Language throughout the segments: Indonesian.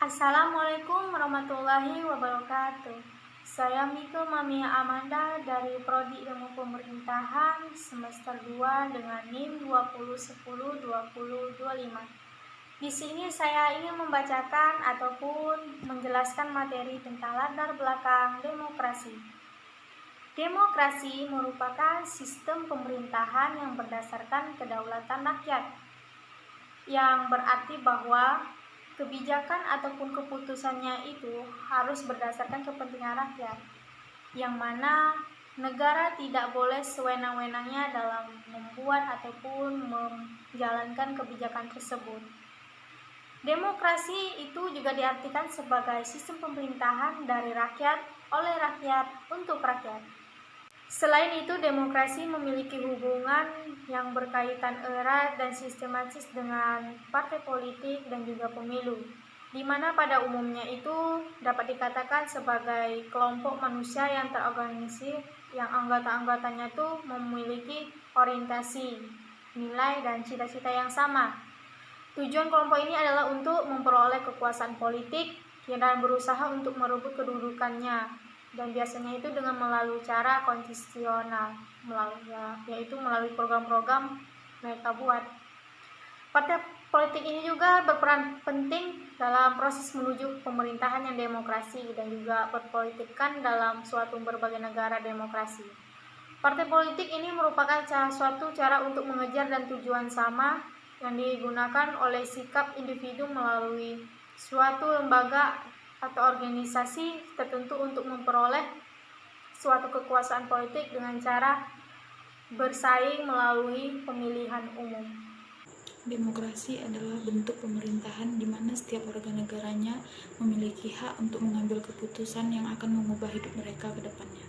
Assalamualaikum warahmatullahi wabarakatuh. Saya Miko Mamia Amanda dari Prodi Ilmu Pemerintahan semester 2 dengan NIM 2010-2025. Di sini saya ingin membacakan ataupun menjelaskan materi tentang latar belakang demokrasi. Demokrasi merupakan sistem pemerintahan yang berdasarkan kedaulatan rakyat, yang berarti bahwa kebijakan ataupun keputusannya itu harus berdasarkan kepentingan rakyat, yang mana negara tidak boleh sewenang-wenangnya dalam membuat ataupun menjalankan kebijakan tersebut. Demokrasi itu juga diartikan sebagai sistem pemerintahan dari rakyat, oleh rakyat, untuk rakyat. Selain itu, demokrasi memiliki hubungan yang berkaitan erat dan sistematis dengan partai politik dan juga pemilu, di mana pada umumnya itu dapat dikatakan sebagai kelompok manusia yang terorganisir, yang anggota-anggotanya itu memiliki orientasi, nilai, dan cita-cita yang sama. Tujuan kelompok ini adalah untuk memperoleh kekuasaan politik dan berusaha untuk merebut kedudukannya, dan biasanya itu dengan melalui cara konstitusional, yaitu melalui program-program mereka buat. Partai politik ini juga berperan penting dalam proses menuju pemerintahan yang demokrasi dan juga berpolitikkan dalam suatu berbagai negara demokrasi. Partai politik ini merupakan suatu cara untuk mengejar dan tujuan sama yang digunakan oleh sikap individu melalui suatu lembaga atau organisasi tertentu untuk memperoleh suatu kekuasaan politik dengan cara bersaing melalui pemilihan umum. Demokrasi adalah bentuk pemerintahan di mana setiap warga negaranya memiliki hak untuk mengambil keputusan yang akan mengubah hidup mereka ke depannya.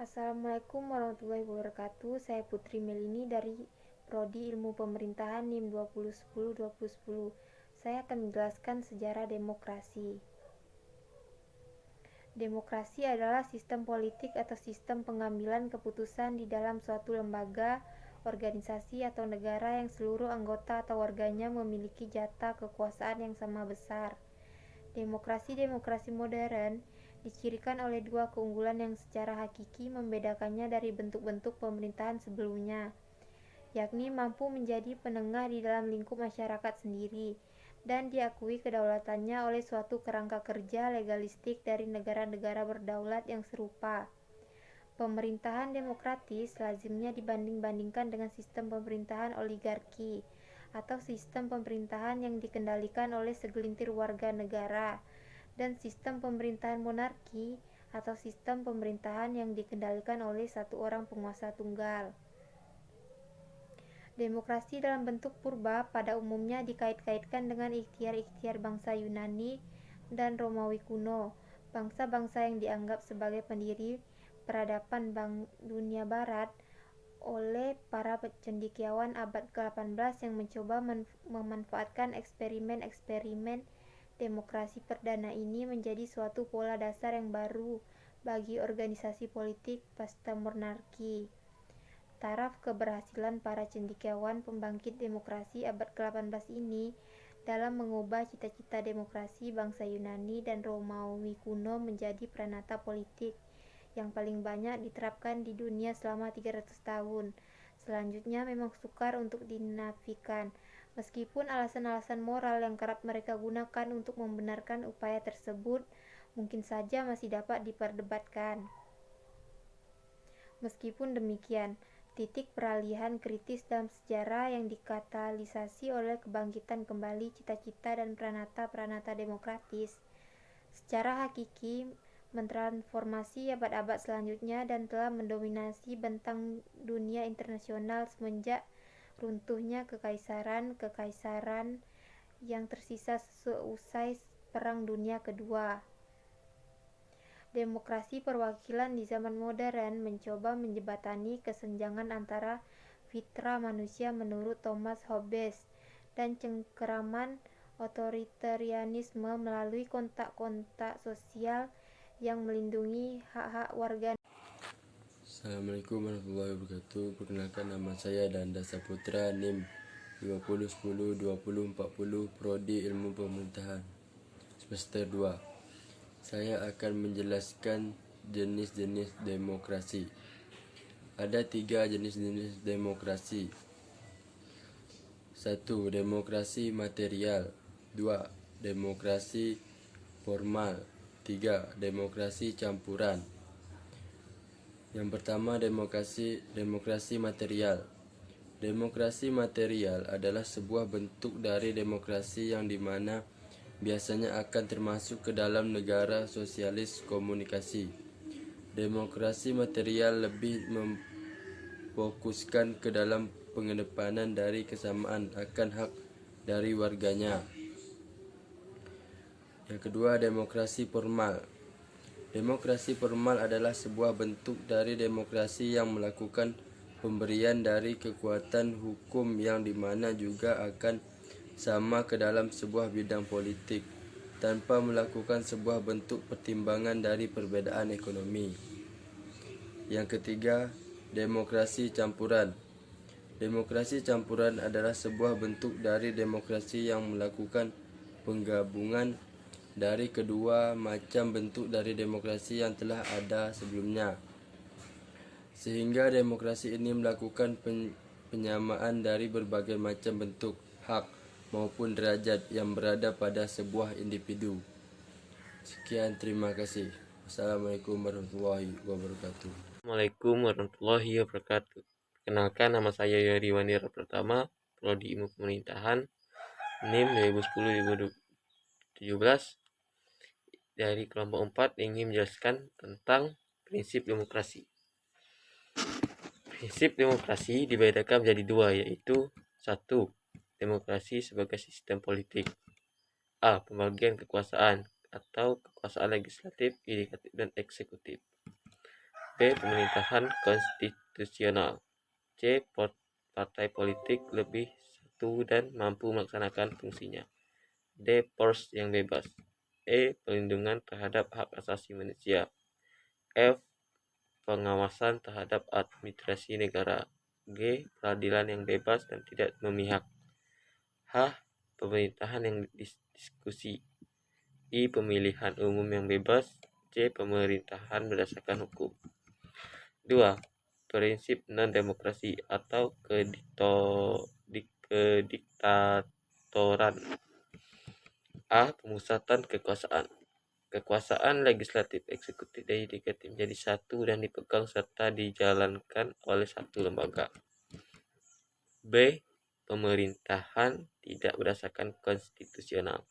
Assalamualaikum warahmatullahi wabarakatuh. Saya Putri Melini dari Prodi Ilmu Pemerintahan NIM 2010-2010. Saya akan menjelaskan sejarah demokrasi. Demokrasi adalah sistem politik atau sistem pengambilan keputusan di dalam suatu lembaga, organisasi atau negara yang seluruh anggota atau warganya memiliki jatah kekuasaan yang sama besar. Demokrasi modern dicirikan oleh dua keunggulan yang secara hakiki membedakannya dari bentuk-bentuk pemerintahan sebelumnya, yakni mampu menjadi penengah di dalam lingkup masyarakat sendiri dan diakui kedaulatannya oleh suatu kerangka kerja legalistik dari negara-negara berdaulat yang serupa. Pemerintahan demokratis lazimnya dibanding-bandingkan dengan sistem pemerintahan oligarki atau sistem pemerintahan yang dikendalikan oleh segelintir warga negara, dan sistem pemerintahan monarki atau sistem pemerintahan yang dikendalikan oleh satu orang penguasa tunggal. Demokrasi dalam bentuk purba pada umumnya dikait-kaitkan dengan ikhtiar-ikhtiar bangsa Yunani dan Romawi kuno, bangsa-bangsa yang dianggap sebagai pendiri peradaban dunia barat oleh para cendekiawan abad ke-18 yang mencoba memanfaatkan eksperimen-eksperimen demokrasi perdana ini menjadi suatu pola dasar yang baru bagi organisasi politik pasca monarki. Taraf keberhasilan para cendekiawan pembangkit demokrasi abad ke-18 ini dalam mengubah cita-cita demokrasi bangsa Yunani dan Romawi kuno menjadi pranata politik yang paling banyak diterapkan di dunia selama 300 tahun. Selanjutnya memang sukar untuk dinafikan, meskipun alasan-alasan moral yang kerap mereka gunakan untuk membenarkan upaya tersebut mungkin saja masih dapat diperdebatkan. Meskipun demikian, titik peralihan kritis dalam sejarah yang dikatalisasi oleh kebangkitan kembali cita-cita dan pranata-pranata demokratis secara hakiki mentransformasi abad-abad selanjutnya dan telah mendominasi bentang dunia internasional semenjak runtuhnya kekaisaran yang tersisa seusai Perang Dunia Kedua. Demokrasi perwakilan di zaman modern mencoba menjembatani kesenjangan antara fitrah manusia menurut Thomas Hobbes dan cengkeraman otoritarianisme melalui kontak-kontak sosial yang melindungi hak-hak warga. Assalamualaikum warahmatullahi wabarakatuh. Perkenalkan, nama saya Danda Saputra, NIM 2010-2040, Prodi Ilmu Pemerintahan. semester 2. Saya akan menjelaskan jenis-jenis demokrasi. Ada 3 jenis-jenis demokrasi. 1. Demokrasi material. 2. Demokrasi formal. 3. Demokrasi campuran. Yang pertama, demokrasi material. Demokrasi material adalah sebuah bentuk dari demokrasi yang dimana biasanya akan termasuk ke dalam negara sosialis komunikasi. Demokrasi material lebih memfokuskan ke dalam pengedepanan dari kesamaan akan hak dari warganya. Yang kedua, demokrasi formal. Demokrasi formal adalah sebuah bentuk dari demokrasi yang melakukan pemberian dari kekuatan hukum yang dimana juga akan sama ke dalam sebuah bidang politik tanpa melakukan sebuah bentuk pertimbangan dari perbedaan ekonomi. Yang ketiga, demokrasi campuran. Demokrasi campuran adalah sebuah bentuk dari demokrasi yang melakukan penggabungan dari kedua macam bentuk dari demokrasi yang telah ada sebelumnya. Sehingga demokrasi ini melakukan penyamaan dari berbagai macam bentuk hak maupun derajat yang berada pada sebuah individu. Sekian, terima kasih. Assalamualaikum warahmatullahi wabarakatuh. Assalamualaikum warahmatullahi wabarakatuh. Kenalkan, nama saya Yori Wanira Pratama, Prodi Ilmu Pemerintahan, NIM 2010-2017. Dari kelompok 4 ingin menjelaskan tentang prinsip demokrasi. Prinsip demokrasi dibedakan menjadi 2, yaitu 1. Demokrasi sebagai sistem politik. A. Pembagian kekuasaan atau kekuasaan legislatif, yudikatif, dan eksekutif. B. Pemerintahan konstitusional. C. Partai politik lebih satu dan mampu melaksanakan fungsinya. D. Pers yang bebas. E. Perlindungan terhadap hak asasi manusia. F. Pengawasan terhadap administrasi negara. G. Peradilan yang bebas dan tidak memihak. H. Pemerintahan yang diskusi. I. Pemilihan umum yang bebas. C. Pemerintahan berdasarkan hukum. 2. Prinsip non-demokrasi atau kediktatoran. A. Pemusatan kekuasaan. Kekuasaan legislatif, eksekutif, dan yudikatif menjadi satu dan dipegang serta dijalankan oleh satu lembaga. B. Pemerintahan tidak berdasarkan konstitusional.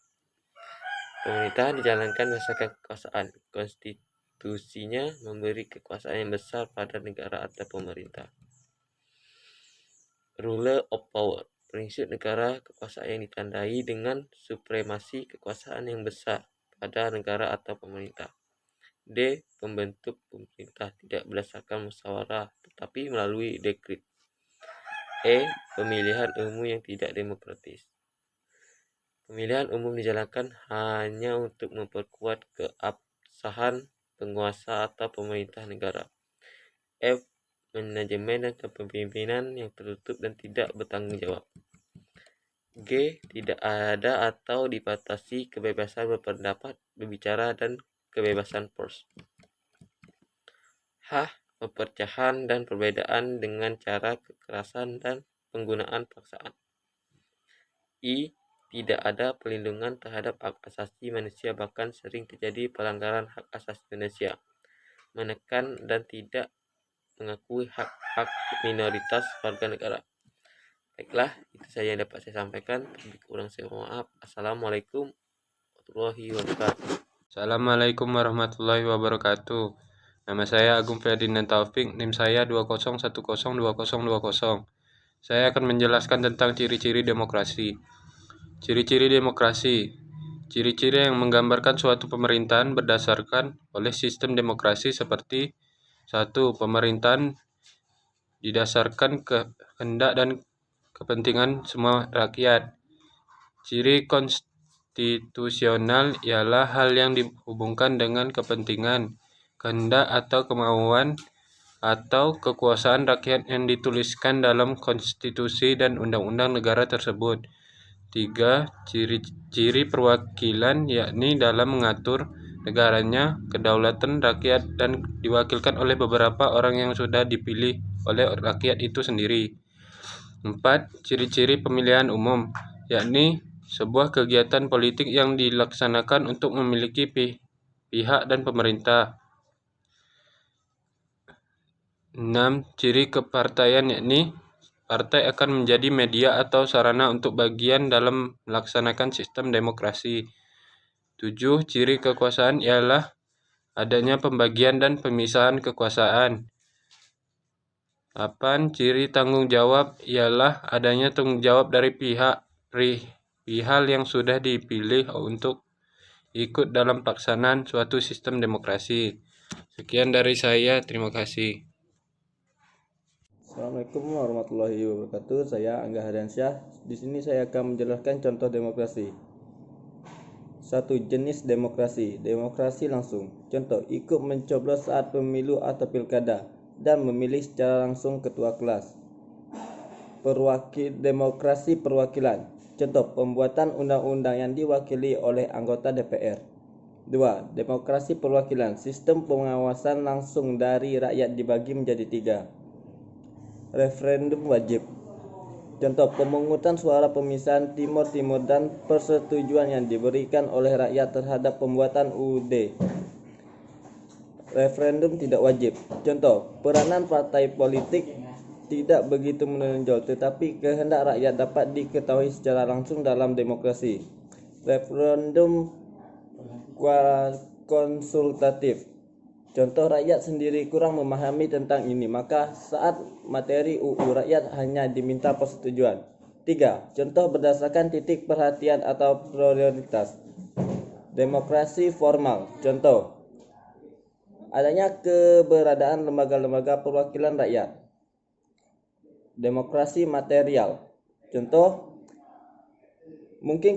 Pemerintahan dijalankan berdasarkan kekuasaan. Konstitusinya memberi kekuasaan yang besar pada negara atau pemerintah. Rule of power. Prinsip negara kekuasaan yang ditandai dengan supremasi kekuasaan yang besar pada negara atau pemerintah. D. Pembentuk pemerintah tidak berdasarkan musyawarah tetapi melalui dekret. E. Pemilihan umum yang tidak demokratis. Pemilihan umum dijalankan hanya untuk memperkuat keabsahan penguasa atau pemerintah negara. F. Manajemen dan kepemimpinan yang tertutup dan tidak bertanggung jawab. G. Tidak ada atau dibatasi kebebasan berpendapat, berbicara, dan kebebasan pers. H. Perpecahan dan perbedaan dengan cara kekerasan dan penggunaan paksaan. I. Tidak ada perlindungan terhadap hak asasi manusia, bahkan sering terjadi pelanggaran hak asasi manusia, menekan dan tidak mengakui hak-hak minoritas warga negara. Baiklah, itu saja yang dapat saya sampaikan. Lebih kurang saya mohon maaf. Assalamualaikum warahmatullahi wabarakatuh. Assalamualaikum warahmatullahi wabarakatuh. Nama saya Agung Ferdinand Taufik, NIM saya 20102020. Saya akan menjelaskan tentang ciri-ciri demokrasi. Ciri-ciri demokrasi. Ciri-ciri yang menggambarkan suatu pemerintahan berdasarkan oleh sistem demokrasi seperti 1. Pemerintahan didasarkan kehendak dan kepentingan semua rakyat. Ciri konstitusional ialah hal yang dihubungkan dengan kepentingan, kehendak atau kemauan atau kekuasaan rakyat yang dituliskan dalam konstitusi dan undang-undang negara tersebut. 3. Ciri-ciri perwakilan yakni dalam mengatur negaranya, kedaulatan rakyat dan diwakilkan oleh beberapa orang yang sudah dipilih oleh rakyat itu sendiri. 4. Ciri-ciri pemilihan umum yakni sebuah kegiatan politik yang dilaksanakan untuk memiliki pihak dan pemerintah. 6. Ciri kepartaian yakni partai akan menjadi media atau sarana untuk bagian dalam melaksanakan sistem demokrasi. 7. Ciri kekuasaan ialah adanya pembagian dan pemisahan kekuasaan. 8. Ciri tanggung jawab ialah adanya tanggung jawab dari pihak yang sudah dipilih untuk ikut dalam pelaksanaan suatu sistem demokrasi. Sekian dari saya, terima kasih. Assalamualaikum warahmatullahi wabarakatuh. Saya Angga Hadiansyah. Di sini saya akan menjelaskan contoh demokrasi. 1. Jenis demokrasi. Demokrasi langsung. Contoh, ikut mencoblos saat pemilu atau pilkada dan memilih secara langsung ketua kelas. Demokrasi perwakilan. Contoh, pembuatan undang-undang yang diwakili oleh anggota DPR. 2. Demokrasi perwakilan. Sistem pengawasan langsung dari rakyat dibagi menjadi 3. Referendum wajib. Contoh, pemungutan suara pemisahan Timur dan persetujuan yang diberikan oleh rakyat terhadap pembuatan UUD. Referendum tidak wajib. Contoh, peranan partai politik tidak begitu menonjol, tetapi kehendak rakyat dapat diketahui secara langsung dalam demokrasi. Referendum konsultatif. Contoh, rakyat sendiri kurang memahami tentang ini, maka saat materi UU rakyat hanya diminta persetujuan. 3. Contoh berdasarkan titik perhatian atau prioritas. Demokrasi formal. Contoh, adanya keberadaan lembaga-lembaga perwakilan rakyat. Demokrasi material. Contoh, mungkin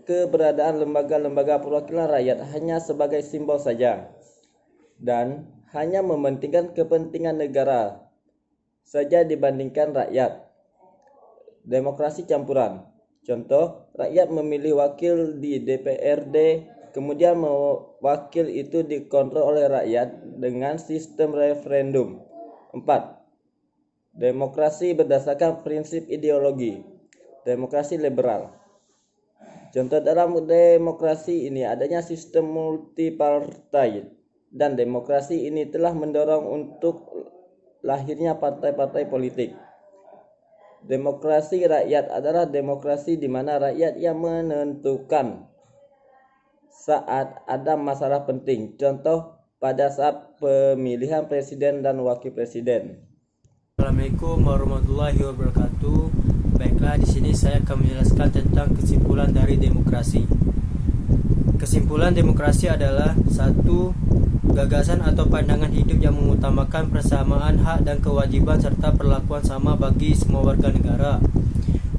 keberadaan lembaga-lembaga perwakilan rakyat hanya sebagai simbol saja dan hanya mementingkan kepentingan negara saja dibandingkan rakyat. Demokrasi campuran. Contoh, rakyat memilih wakil di DPRD, kemudian wakil itu dikontrol oleh rakyat dengan sistem referendum. 4. Demokrasi berdasarkan prinsip ideologi. Demokrasi liberal. Contoh dalam demokrasi ini adanya sistem multipartai, dan demokrasi ini telah mendorong untuk lahirnya partai-partai politik. Demokrasi rakyat adalah demokrasi di mana rakyat yang menentukan saat ada masalah penting. Contoh, pada saat pemilihan presiden dan wakil presiden. Assalamualaikum warahmatullahi wabarakatuh. Baiklah, di sini saya akan menjelaskan tentang kesimpulan dari demokrasi. Kesimpulan demokrasi adalah 1. Gagasan atau pandangan hidup yang mengutamakan persamaan hak dan kewajiban serta perlakuan sama bagi semua warga negara.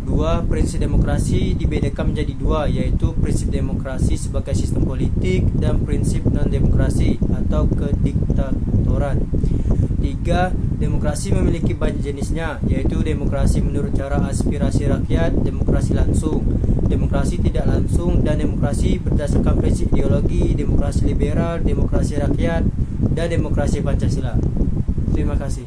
2. Prinsip demokrasi dibedakan menjadi 2, yaitu prinsip demokrasi sebagai sistem politik dan prinsip non-demokrasi atau kediktatoran. 3. Demokrasi memiliki banyak jenisnya, yaitu demokrasi menurut cara aspirasi rakyat, demokrasi langsung, demokrasi tidak langsung, dan demokrasi berdasarkan prinsip ideologi, demokrasi liberal, demokrasi rakyat, dan demokrasi Pancasila. Terima kasih.